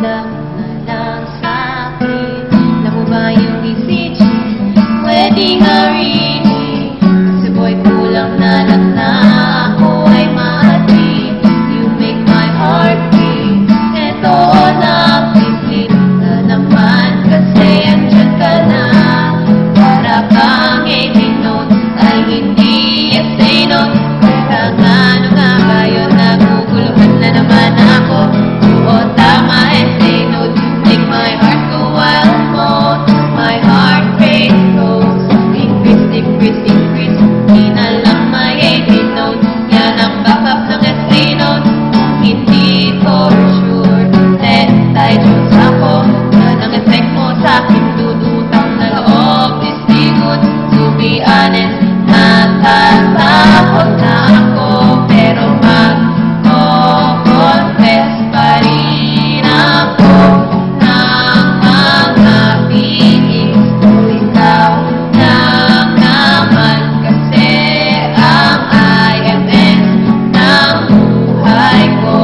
na lang sa'kin. Alam mo ba yung ECG? Pwedeng arinig. Kasi boy, kulang na lang na ako ay maatig. You make my heart beat. Eto na, piplit na naman. Kasi andyan ka na. Para kang A-J note ay hindi essay note. Kaya ano nga ba yun? Naguguluhan na naman ako. Oo, tama, essay note. Make my heart go wild mode. My heart rate goes increase, decrease, increase. Di na lang may A-J note. Yan ang backup ng essay note. Hindi for sure. Anti-juice ako. Yan ang effect mo sa'kin. Dudutang na loob. This be good. To be honest, natatakot na ako. Pero mag-confess pa rin ako ng mga feelings ko. Ikaw lang naman kasi ang IMS ng buhay ko.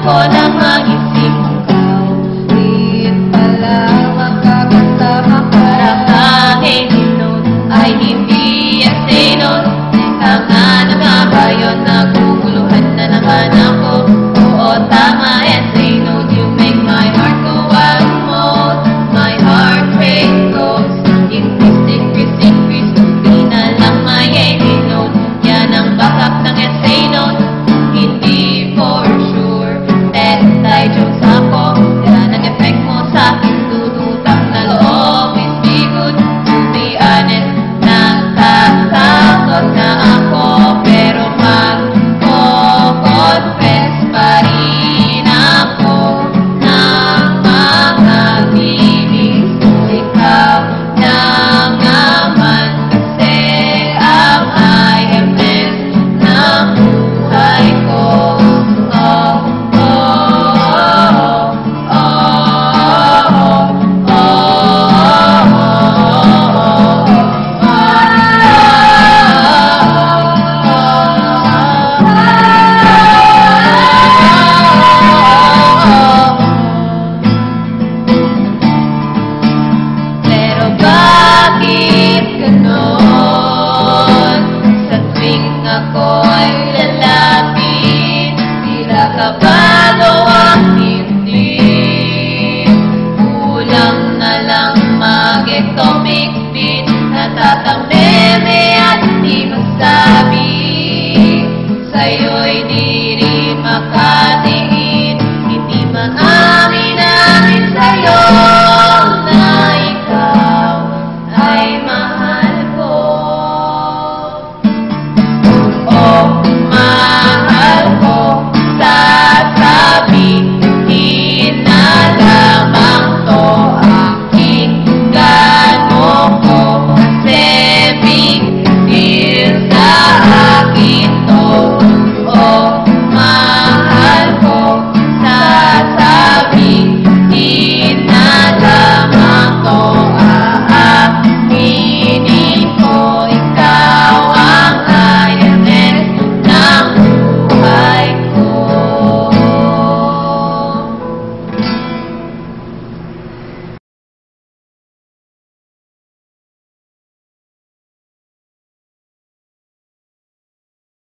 Ko na mag-isip ikaw, di pala magkakasama. Para kang A-J note ay hindi essay note. Teka nga na nga ba yun? Naguguluhan na naman ako. Oo, tama, essay note. You make my heart go wild mode. My heart rate goes increase, decrease, increase. Di na lang may A-J note. Yan ang backup ng essay note. Hindi for sure. Anti-jokes ako. Yan ang effect mo sa'kin. Dudutang na loob. Is be good. To be honest, natatakot na ako. Pero mag-confess pa rin ako ng mga feelings ko. Ikaw lang naman kasi ang IMS ng buhay ko. Ako'y lalapit, tila ka ba gawa?